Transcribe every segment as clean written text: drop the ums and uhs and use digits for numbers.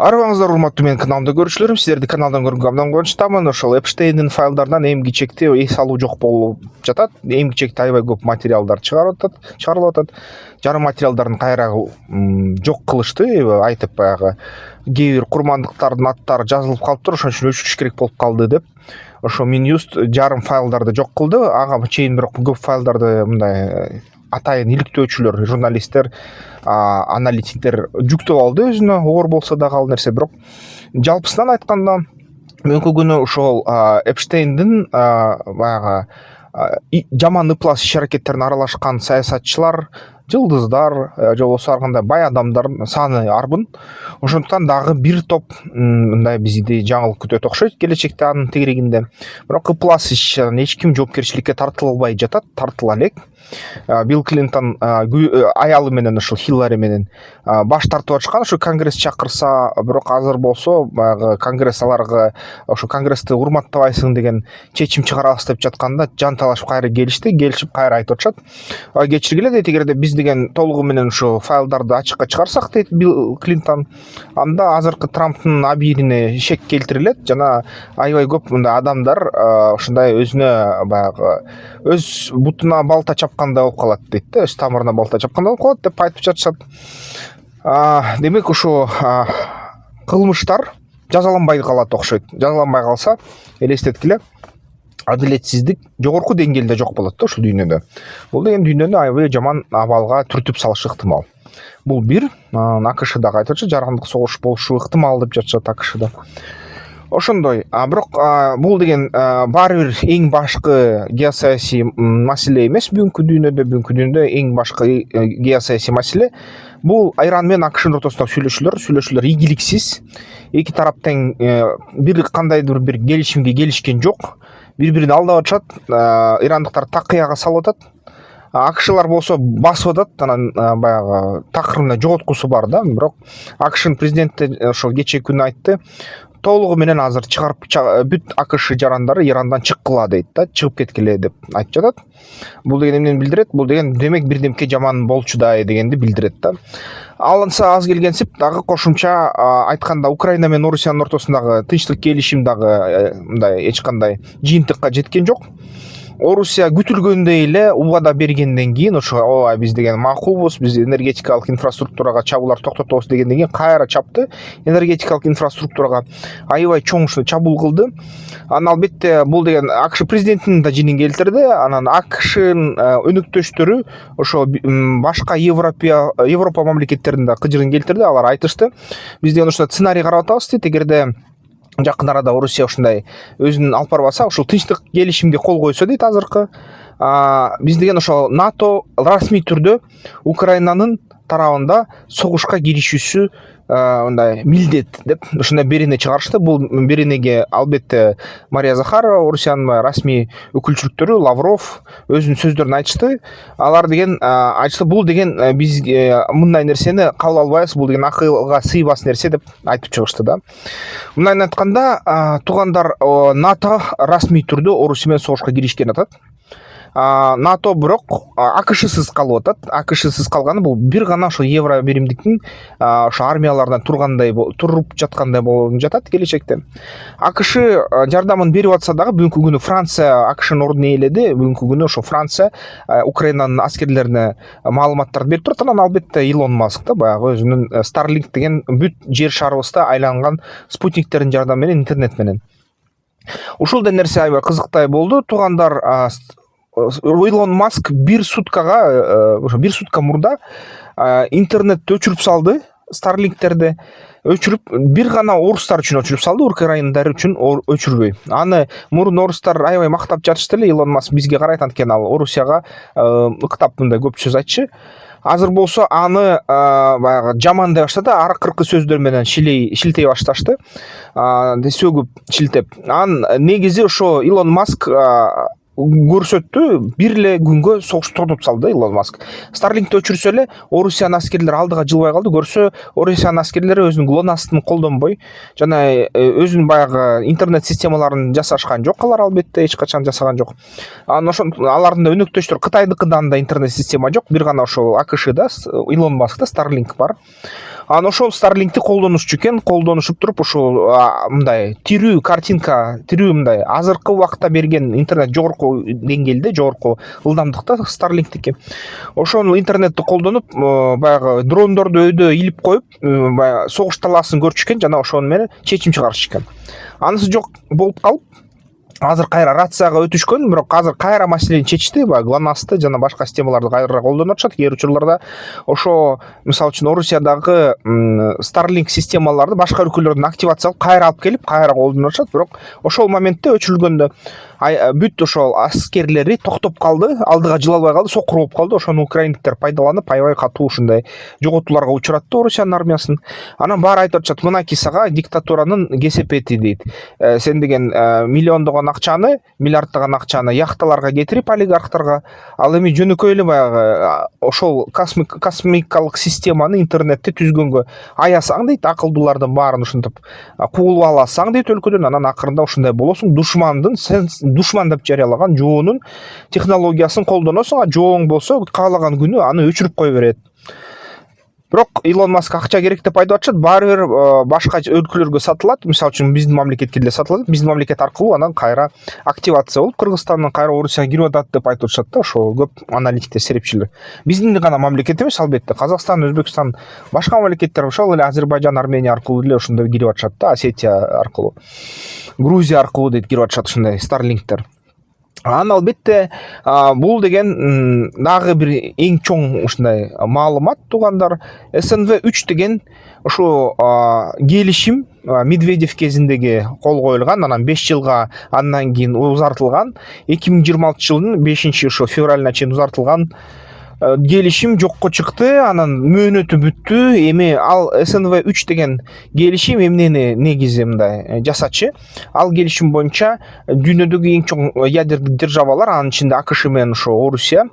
Арыбаңыздар урматтуу менин каналымда көрүүчүлөрүм, сиздерди каналдан көргөнгө абдан кубанычтамын. Ошол Эпштейндин файлдарынан эң кичекти эс алуу жок болуп жатат. Эң кичекти аябай көп материалдар чыгарылып атат. Жарым материалдарын кайра жок кылышты, айтып баягы кээ бир курмандыктардын аттары жазылып калыптыр, ошон үчүн өчүрүш керек болуп калды деп. Ошо Минюст жарым файлдарды жок кылды. Ага чейин бирок көп файлдарды мындай атайын иликтөөчүлөр, журналисттер, аналитиктер жүктөп алды өзүнө, оор болсо дагы ал нерсе. Бирок жалпысынан айтканда мөңкү күнү ошол Эпштейндин баягы жаман ыплас иш аракеттерине аралашкан саясатчылар, жылдыздар же болбосо ар кандай бай адамдар саны арбын. Ошондуктан дагы бир топ мындай бизди жаңылык күтөт окшойт келечекте анын тегерегинде. Бирок ыплас ишин эч ким жоопкерчиликке тартылбай жатат, тартыла элек. Билл Клинтон аялы менен ушул Хиллари менен баш тартып атышкан, ошо Конгресс чакырса, бирок азыр болсо баягы Конгресс аларга ошо Конгрессти урматтабайсың деген чечим чыгарабыз деп жатканда жан талашып кайра келишип кайра айтып атышат. Кечиргиле дейт, эгерде биз деген толугу менен ушу файлдарды ачыкка чыгарсак дейт Билл Клинтон, анда азыркы Трамптын абийирине шек келтирилет жана аябай көп мындай адамдар ушундай өзүнө баягы өз бутуна балта чапкандай болуп калат дейт да, өз тамырына балта чапкандай болуп калат деп айтып жатышат. Демек ушу кылмыштар жазаланбай калат окшойт. Жазаланбай калса элестеткиле, адилетсиздик жогорку деңгээлде жок болот да ушул дүйнөдө. Бул деген дүйнөнү аябай жаман абалга түртүп салышы ыктымал. Бул бир, АКШ дагы айтып атышат, жарандык согуш болушу ыктымал деп жатышат АКШда. Ошондой. Бирок бул деген баары бир эң башкы геосаясий маселе эмес бүгүнкү дүйнөдө эң башкы геосаясий маселе бул Иран менен АКШнын ортосундагы сүйлөшүүлөр ийгиликсиз. Эки тарап тең бир кандайдыр бир келишимге келишкен жок. Бири-бирин алдап атышат. Ирандыктар такыяга салып атат. АКШлар болсо басып атат, анан баягы такырына жоготкусу бар да. Бирок АКШнын президенти ошол кечээ күнү айтты, толугу менен азыр чыгарып бүт АКШ жарандары Ирандан чыккыла дейт да, чыгып кеткиле деп айтып жатат. Бул деген эмнени билдирет? Бул деген демек бирдемке жаман болчу да дегенди билдирет да. Алынса аз келгенсип дагы кошумча айтканда Украина менен Орусиянын ортосундагы тынчтык келишим дагы мындай эч кандай жыйынтыкка жеткен жок. Орусия күтүлгөндөй эле убада бергенден кийин ошо биз деген макулбуз, биз энергетикалык инфраструктурага чабуулар токтотобуз дегенден кийин кайра чапты. Энергетикалык инфраструктурага аябай чоң чабуул кылды. Анан албетте бул деген АКШ президентинин да жинин келтирди. Анан АКШнын өнөктөштөрү ошо башка Европа мамлекеттеринин да кыжырын келтирди. Алар айтышты, биз деген ушундай сценарий карап атабыз дейт, эгерде жакын арада Орусия ушундай өзүнүн алып барбаса, ушул тынчтык келишимге кол койсо дейт азыркы, биз деген ошол НАТО расмий түрдө Украинанын тарабында согушка киришүүсү мындай милдет деп ушундай берене чыгарышты. Бул беренеге албетте Мария Захарова, Орусиянын расмий өкүлчүлүктөрү, Лавров өзүнүн сөздөрүн айтышты. Алар деген айтышты, бул деген биз мындай нерсени кабыл албайбыз, бул деген акылга сыйбас нерсе деп айтып чыгышты да. Мындайын айтканда, туугандар, НАТО расмий түрдө Орусия менен согушка киришкен атат. НАТО бирок АКШсыз калып атат. АКШсыз калганы бул бир гана ошо евро биримдиктин ошо армиялардан туруп жаткандай болуп жатат келечекте. АКШ жардамын берип атса дагы бүгүнкү күнү Франция АКШнын ордун ээледи. Бүгүнкү күнү ошо Франция Украинанын аскерлерине маалыматтарды берип турат. Анан албетте Илон Маск да баягы өзүнүн Starlink деген бүт жер шарыбызда айланган спутниктердин жардамы менен, интернет менен. Ушул нерсе аябай кызыктай болду. Туугандар, Илон Маск бир сутка мурда интернетти өчүрүп салды, Starlinkтерди өчүрүп, бир гана орустар үчүн өчүрүп салды, украиндар үчүн өчүрбөй. Аны мурун орустар аябай мактап жатышты эле, Илон Маск бизге карайт, анткени ал Орусияга ыктап мындай көп сөз айтчу. Азыр болсо аны баягы жамандай баштады, аркыркы сөздөр менен шилтей башташты. Сөгүп шилтеп. Анан негизи ошо Илон Маск көрсөттү, бир эле күнгө согушту токтотуп салды Илон Маск. Starlink'ти өчүрсө эле Орусиянын аскерлери алдыга жылбай калды. Көрсө Орусиянын аскерлери өзүнүн ГЛОНАССтын колдонбой жана өзүнүн баягы интернет системаларын жасашкан жок. Алар албетте эч качан жасаган жок. Анан ошо алардын да өнөктөштөрү Кытайдыкынан да интернет система жок. Бир гана ошол АКШда Илон Маскта Starlink бар. Анан ошол Starlink'ти колдонушчу экен, колдонушуп туруп ошол мындай тирүү картинка, тирүү мындай азыркы убакытта берген интернет жогорку деңгээлде, жогорку ылдамдыкта Starlink'тики. Ошол интернетти колдонуп, баягы дрондорду өйдө илип коюп, баягы согуш талаасын көрчү экен жана ошону менен чечим чыгарышчу экен. Анысы жок болуп калып, азыр кайра рацияга өтүшкөн, бирок азыр кайра маселени чечти, баягы ГЛОНАССты жана башка системаларды кайра колдонуп атышат. Кээ бир учурларда ошо мисалы үчүн Орусиядагы Starlink системаларды башка өлкөлөрдөн активациялап кайра алып келип, кайра колдонуп атышат. Бирок ошол моментте өчүрүлгөндө бүт ошол аскерлери токтоп калды, алдыга жыла албай калды, сокур болуп калды. Ошону украиндиктер пайдаланып, аябай катуу ушундай жоготууларга учуратты Орусиянын армиясын. Анан баары айтып атышат, мынакей сага диктатуранын кесепети дейт. Сен деген миллиондогон акчаны, миллиарддаган акчаны яхталарга кетирип олигархтарга, ал эми жөнөкөй эле баягы ошол космикалык системаны, интернетти түзгөнгө аясаң дейт, акылдуулардын баарын ушинтип куулуп аласаң дейт өлкөдөн. Анан акырында ушундай болосуң, душмандын, сен душман деп жарыялаган жоонун технологиясын колдоносуң, жооң болсо каалаган күнү аны өчүрүп кое берет. Бирок Илон Маск акча керек деп айтып атышат, баары бир башка өлкөлөргө сатылат. Мисалы үчүн биздин мамлекетке деле сатылат. Биздин мамлекет аркылуу анан кайра активация болуп, Кыргызстандан кайра Орусияга кирип атат деп айтып атышат да, ошо көп аналитиктер, серепчилер. Биздин гана мамлекет эмес, албетте, Казакстан, Өзбекстан, башка мамлекеттер ошол эле Азербайжан, Армения аркылуу деле ошондой кирип атышат да, Осетия аркылуу, Грузия аркылуу дейт кирип атышат ушундай Starlink'тер. Анан албетте бул деген дагы бир эң чоң ушундай маалымат туугандар. СНВ-3 деген ушу келишим Медведев кезиндеги кол коюлган, анан 5 жылга андан кийин узартылган, 2026 жылдын 5 ошо февралына чейин узартылган келишим жокко чыкты, анан мөөнөтү бүттү. Эми ал СНВ-3 деген келишим эмнени негизи мындай жасачы? Ал келишим боюнча дүйнөдөгү эң чоң ядердик державалар, анын ичинде АКШ менен ошо Орусия,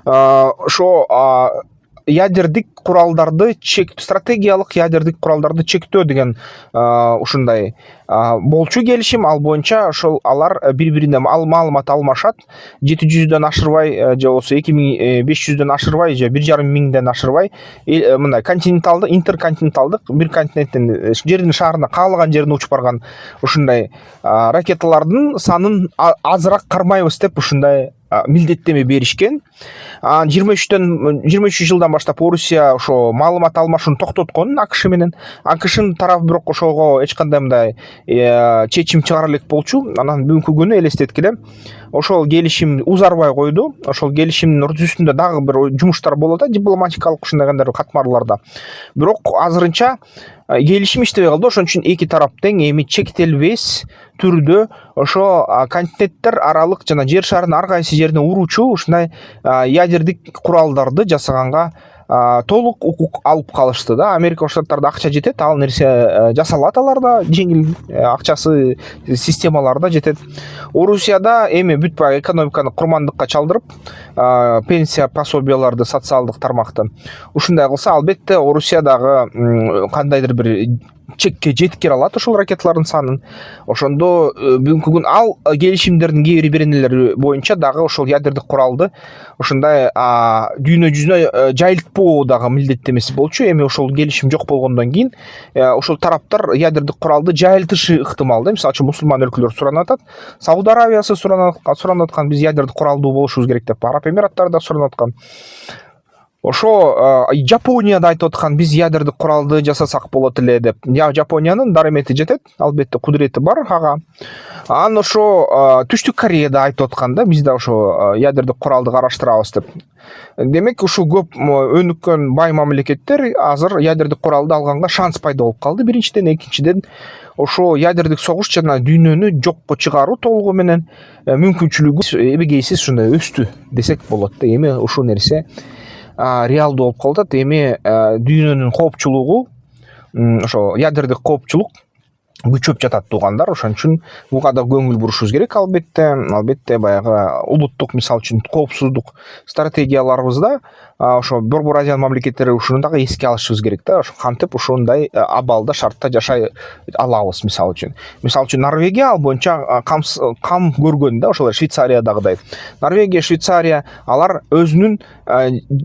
ошо ядердик куралдарды стратегиялык ядердик куралдарды чектөө деген ушундай болчу келишим. Ал боюнча ошол алар бири-бирине маалымат алмашат. 700дөн ашырбай же болбосо 2500дөн ашырбай же 1500ден ашырбай мындай континенталдык, интерконтиненталдык, бир континенттен жердин шаарына каалаган жерине учуп барган ушундай ракеталардын санын азыраак кармайбыз деп ушундай милдеттеме беришкен. 23 жылдан баштап Орусия ошо маалымат алмашууну токтоткон АКШ менен. АКШнын тарабы бирок ошого эч кандай мындай чечим чыгара элек болчу. Анан бүгүнкү күнү элестеткиле, ошол келишим узарбай койду. Ошол келишимдин үстүндө дагы бир жумуштар болот да, дипломатикалык ушундай кандай катмарларда. Бирок азырынча келишим иштебей калды. Ошон үчүн эки тарап тең эми чектелбес түрдө ошо континенттер аралык жана жер шарынын ар кайсы жерине уруучу ушундай ядердик куралдарды жасаганга толук укук алып калышты да. Америка Коңшу Штаттарда акча жетет, ал нерсе жасалат, аларда жеңил акчасы, системаларда жетет. Орусияда эми бүт баягы экономиканы курмандыкка чалдырып, пенсия пособияларды, социалдык тармакты ушундай кылса, албетте Орусиядагы кандайдыр бир чекке жеткире алат ошол ракеталардын санын. Ошондо бүгүнкү күн ал келишимдердин кээ бир беренелери боюнча дагы ошол ядердик куралды ушундай дүйнө жүзүнө жайылтпоо дагы милдеттемеси болчу. Эми ошол келишим жок болгондон кийин ошол тараптар ядердик куралды жайылтышы ыктымал да. Мисалы үчүн мусулман өлкөлөр суранып атат, Сауд Аравиясы суранып аткан, биз ядердик куралдуу болушубуз керек деп, Араб Эмираттары да суранып аткан. Ошо Жапония да айтып аткан, биз ядердик куралды жасасак болот эле деп. Жапониянын дарымети жетет, албетте кудурети бар ага. Анан ошо Түштүк Корея да айтып аткан да, биз да ошо ядердик куралды караштырабыз деп. Демек ушул көп өнүккөн бай мамлекеттер азыр ядердик куралды алганга шанс пайда болуп калды. Биринчиден, экинчиден ошо ядердик согуш жана дүйнөнү жокко чыгаруу толугу менен мүмкүнчүлүгү эбегейсиз ушундай өстү десек болот да. Эми ушул нерсе реалдуу болуп калат. Эми дүйнөнүн коопчулугу, ошо ядердик коопчулук күчөп жатат туугандар. Ошон үчүн буга да көңүл бурушубуз керек. Албетте баягы улуттук, мисалы үчүн коопсуздук стратегияларыбызда ошо Борбор Азия мамлекеттери ушуну дагы эске алышыбыз керек да. Ошо кантип ушундай абалда, шартта жашай алабыз, мисалы үчүн. Норвегия ал боюнча кам көргөн да, ошол Швейцариядагыдай. Норвегия, Швейцария алар өзүнүн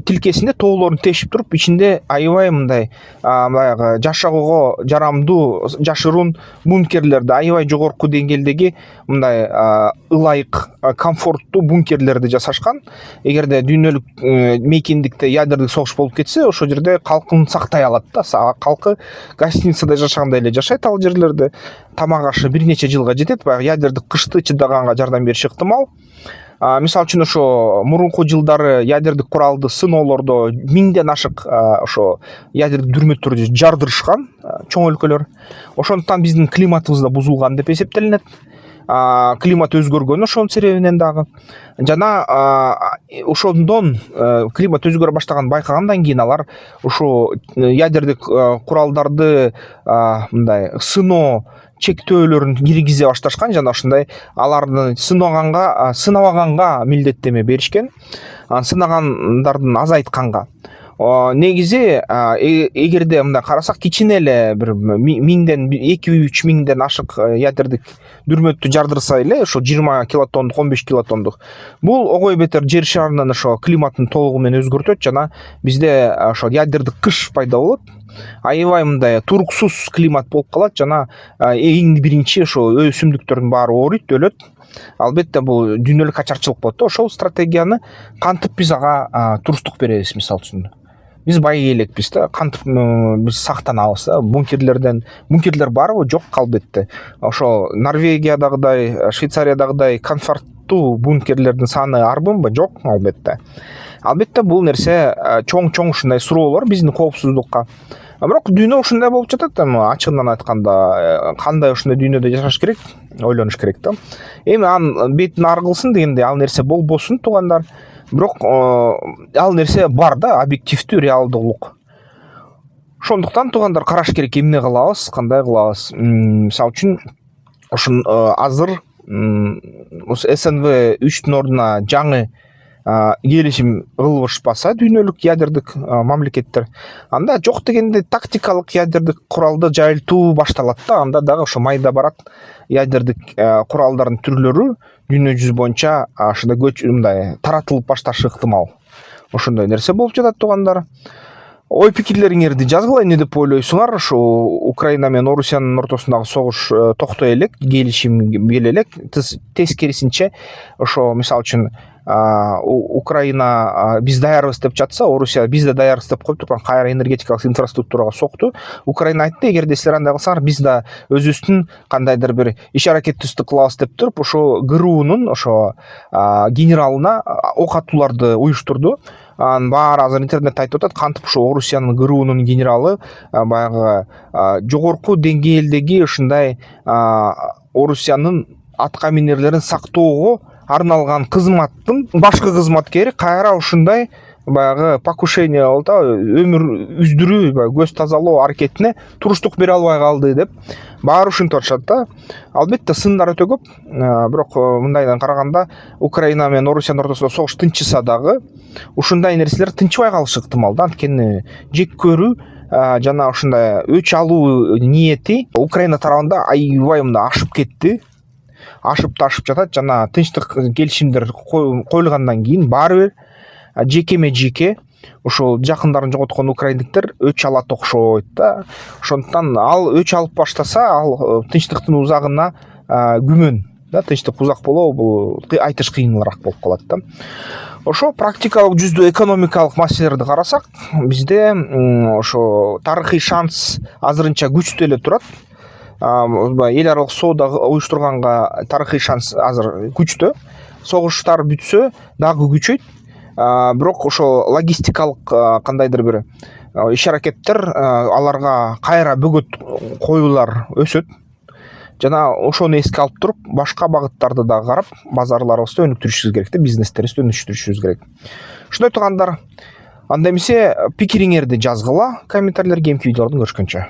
тилкесинде тоолорун тешип туруп, ичинде аябай мындай баягы жашоого жарамдуу, жашыруун бункерлерди, аябай жогорку деңгээлдеги мындай ылайык, комфорттуу бункерлерди жасашкан. Эгерде дүйнөлүк мейкиндикте ядердик согуш болуп кетсе, ошол жерде калкын сактай алат да. Калкы гостиницада жашагандай эле жашайт ал жерлерде. Тамак ашы бир нече жылга жетет. Баягы ядердик кышты чыдаганга жардам бериши ыктымал. Мисалы үчүн ошо мурунку жылдары ядердик куралды сыноолордо 1000ден ашык ошо ядердик дүрмөттөрдү жардырышкан чоң өлкөлөр. Ошондуктан биздин климатыбыз да бузулган деп эсептелинет. Климат өзгөргөн ошонун себебинен дагы. Жана ошондон климат өзгөрө баштаган байкагандан кийин алар ушу ядердик куралдарды мындай сыноо чектөөлөрүн киргизе башташкан. Жана ошондой аларды сынабаганга милдеттеме беришкен, сынагандардын азайтканга. Негизи эгерде мындай карасак, кичине эле бир 1000ден 2-3 миңден ашык ядердик дүрмөттү жардырса эле, ошо 20 килотондук, 15 килотондук, бул огой бетер жер шарынын ошо климатын толугу менен өзгөртөт. Жана бизде ошо ядердик кыш пайда болот. Аябай мындай туруксуз климат болуп калат. Жана эң биринчи ошо өсүмдүктөрдүн баары ооруйт, өлөт. Албетте бул дүйнөлүк ачарчылык болот да. Ошол стратегияны кантип биз ага туруштук беребиз, мисалы үчүн. Биз бай элекпиз да, кантип биз сактанабыз да. Бункерлер барбы? Жок, албетте. Ошо Норвегиядагыдай, Швейцариядагыдай комфорттуу бункерлердин саны арбынбы? Жок, албетте. Албетте бул нерсе чоң ушундай суроолор биздин коопсуздукка. Бирок дүйнө ушундай болуп жатат. Ачыгынан айтканда, кандай ушундай дүйнөдө жашаш керек, ойлонуш керек да. Эми анын бетин ары кылсын дегенде ал нерсе болбосун, туугандар. Бирок ал нерсе бар да, объективдүү реалдуулук. Ошондуктан туугандар караш керек, эмне кылабыз, кандай кылабыз. Мисалы үчүн ушун азыр СНВ 3-түн ордуна жаңы келишим кылышпаса дүйнөлүк ядердик мамлекеттер, анда жок дегенде тактикалык ядердик куралды жайылтуу башталат да. Анда дагы ошо майда барат ядердик куралдардын түрлөрү дүйнө жүзү боюнча ошондой мындай таратылып башташы ыктымал. Ошондой нерсе болуп жатат, туугандар. Ой пикирлериңерди жазгыла, эмне деп ойлойсуңар? Ошо Украина менен Орусиянын ортосундагы согуш токтой элек, келишим келе элек. Тескерисинче ошо мисалы үчүн Украина биз даярбыз деп жатса, Орусия биз да даярбыз деп коюп турган кайра энергетикалык инфраструктурага сокту. Украина айтты, эгерде силер андай кылсаңар, биз да өзүбүздүн кандайдыр бир иш аракетибизди кылабыз деп туруп, ошо ГРУнун ошо генералына ок атууларды уюштурду. Анын баары азыр интернетте айтып атат, кантип ошо Орусиянын ГРУнун генералы баягы жогорку деңгээлдеги ушундай Орусиянын атка минерлерин сактоого арналган кызматтын башкы кызматкери кайра ушундай баягы покушение болуп өмүр үздүрүү, көз тазалоо аракетине туруштук бере албай калды деп баары ушинтип атышат да. Албетте сындар өтө көп. Бирок мындайдан караганда Украина менен Орусиянын ортосунда согуш тынчыса дагы ушундай нерселер тынчыбай калышы ыктымал да. Анткени жек көрүү жана ушундай өч алуу ниети Украина тарабында аябай мындай ашып кетти. Ашып ташып жатат. Жана тынчтык келишимдер коюлгандан кийин баары бир жекеме жеке ошол жакындарын жоготкон украиндиктер өч алат окшойт да. Ошондуктан ал өч алып баштаса, ал тынчтыктын узагына күмөн да. Тынчтык узак болобу, бул айтыш кыйыныраак болуп калат да. Ошо практикалык жүздө экономикалык маселелерди карасак, бизде ошо тарыхый шанс азырынча күчтүү эле турат. Эл аралык соода уюштурганга тарыхый шанс азыр күчтүү. Согуштар бүтсө дагы күчөйт. Бирок ошо логистикалык кандайдыр бир иш аракеттер аларга кайра бөгөт коюулар өсөт. Жана ошону эске алып туруп, башка багыттарды да карап, базарларыбызды өнүктүрүшүбүз керек да, бизнестерибизди өнүктүрүшүбүз керек. Ошондой туугандар, анда эмесе пикириңерди жазгыла комментарийлерге, кийинки видеолордон көрүшкөнчө.